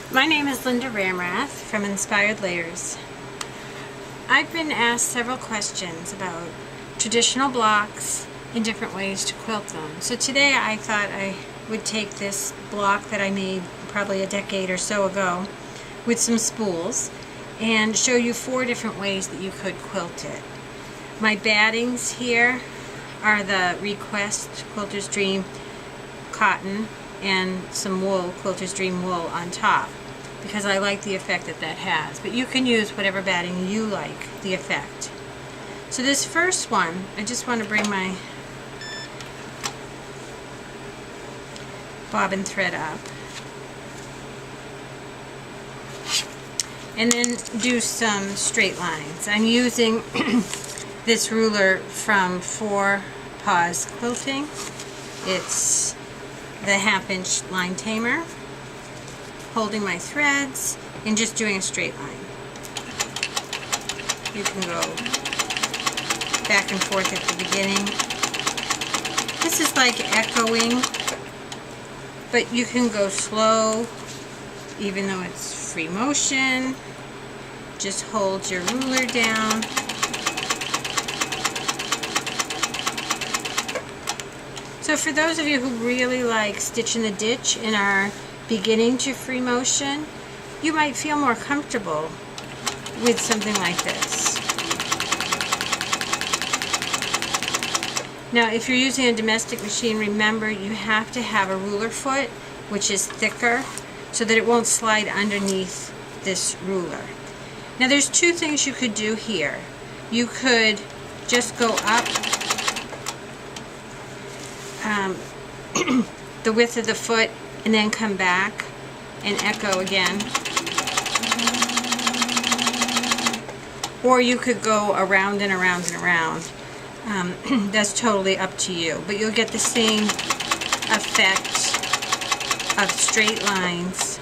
My name is Linda Ramrath from Inspired Layers. I've been asked several questions about traditional blocks and different ways to quilt them. So today I thought I would take this block that I made probably a decade or so ago with some spools and show you 4 different ways that you could quilt it. My battings here are the Request Quilter's Dream cotton and some wool, Quilter's Dream wool on top, because I like the effect that that has. But you can use whatever batting you like the effect. So this first one, I just want to bring my bobbin thread up and then do some straight lines. I'm using this ruler from 4 Paws Quilting. It's the 1/2-inch line tamer, holding my threads and just doing a straight line. You can go back and forth at the beginning. This is like echoing, but you can go slow even though it's free motion. Just hold your ruler down. So for those of you who really like Stitch in the Ditch and are beginning to free motion, you might feel more comfortable with something like this. Now if you're using a domestic machine, remember you have to have a ruler foot which is thicker so that it won't slide underneath this ruler. Now there's 2 things you could do here. You could just go up the width of the foot and then come back and echo again. Or you could go around and around and around. That's totally up to you. But you'll get the same effect of straight lines.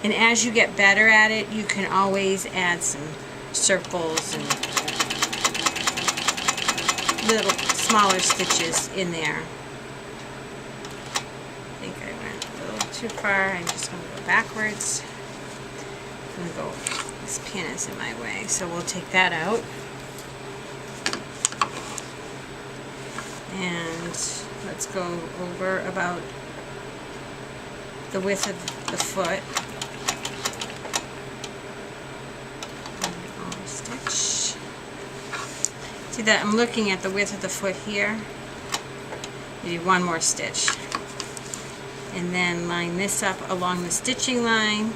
And as you get better at it, you can always add some circles and little smaller stitches in there. I think I went a little too far. I'm just going to go backwards. I'm going to go, this pin is in my way, so we'll take that out. And let's go over about the width of the foot. Stitch. See that I'm looking at the width of the foot here. You do 1 more stitch. And then line this up along the stitching line.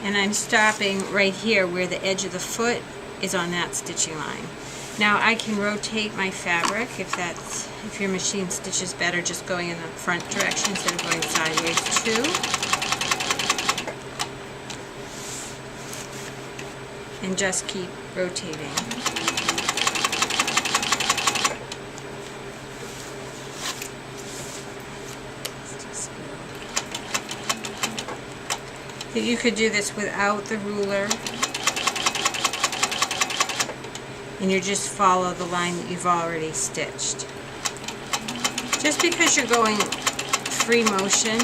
And I'm stopping right here where the edge of the foot is on that stitching line. Now I can rotate my fabric if your machine stitches better just going in the front direction instead of going sideways too. And just keep rotating. You could do this without the ruler, and you just follow the line that you've already stitched. Just because you're going free motion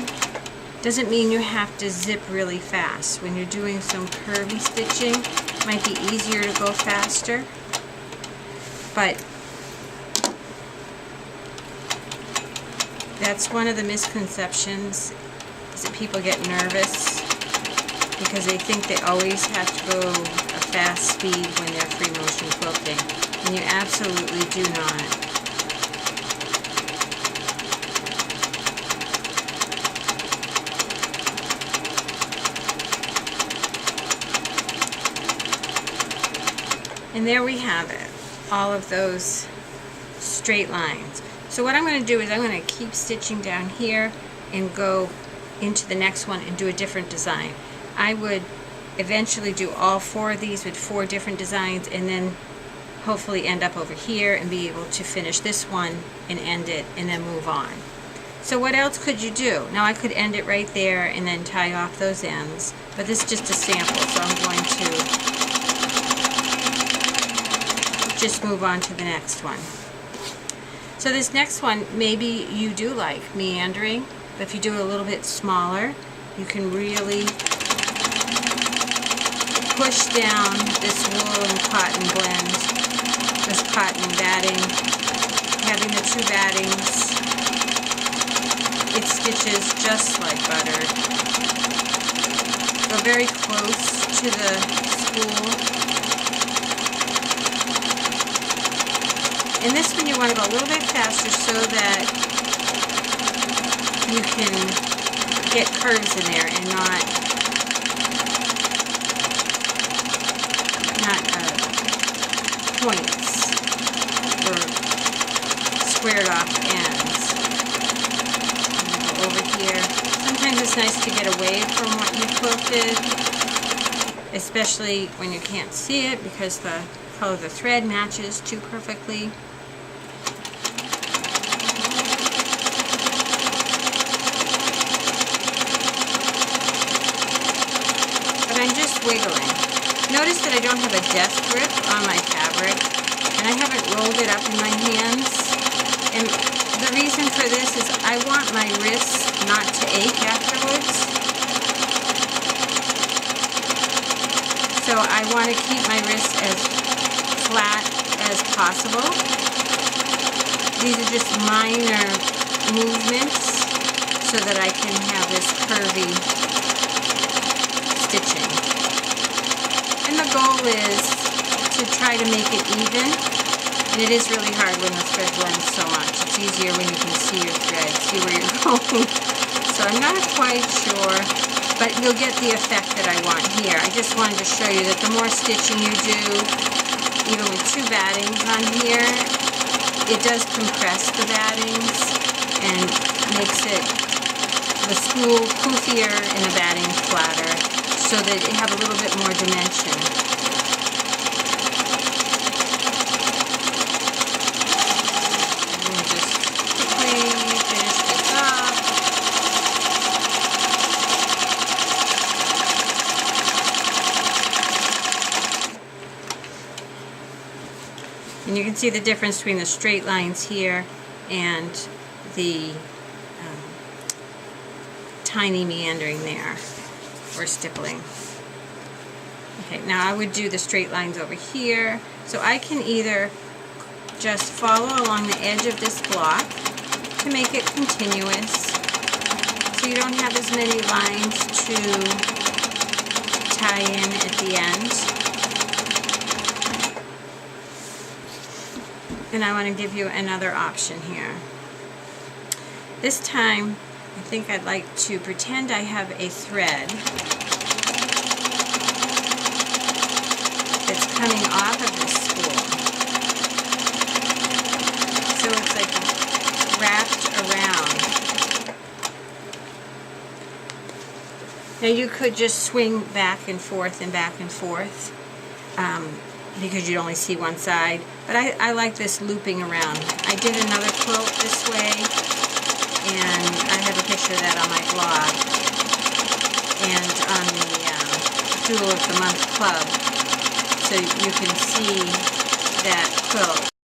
doesn't mean you have to zip really fast. When you're doing some curvy stitching, it might be easier to go faster, but that's one of the misconceptions, is that people get nervous because they think they always have to go a fast speed when they're free motion quilting, and you absolutely do not. And there we have it, all of those straight lines. So what I'm going to do is I'm going to keep stitching down here and go into the next one and do a different design. I would eventually do all 4 of these with 4 different designs and then hopefully end up over here and be able to finish this one and end it and then move on. So what else could you do? Now I could end it right there and then tie off those ends, but this is just a sample, so I'm going to just move on to the next one. So this next one, maybe you do like meandering, but if you do it a little bit smaller, you can really push down this wool and cotton blend, this cotton batting. Having the two battings, it stitches just like butter. Go very close to the spool. And this one you want to go a little bit faster so that you can get curves in there and not points or squared off ends. Go over here. Sometimes it's nice to get away from what you quilted, especially when you can't see it because the color of the thread matches too perfectly. But I'm just wiggling. Notice that I don't have a death grip on my fabric, and I haven't rolled it up in my hands. And the reason for this is I want my wrists not to ache afterwards. So I want to keep my wrists as flat as possible. These are just minor movements so that I can have this curvy stitching. And the goal is to try to make it even, and it is really hard when the thread blends so much. It's easier when you can see your thread, see where you're going. So I'm not quite sure, but you'll get the effect that I want here. I just wanted to show you that the more stitching you do, even with two battings on here, it does compress the battings and makes it the spool poofier and the batting flatter, so that it have a little bit more dimension. And just quickly finish this up. And you can see the difference between the straight lines here and the tiny meandering there, or stippling. Okay, now I would do the straight lines over here. So I can either just follow along the edge of this block to make it continuous, so you don't have as many lines to tie in at the end. And I want to give you another option here. This time, I think I'd like to pretend I have a thread that's coming off of this spool. So it's like wrapped around. Now you could just swing back and forth and back and forth because you'd only see one side. But I like this looping around. I did another quilt this way, and I have a picture of that on my blog and on the Jewel of the Month Club, so you can see that quilt.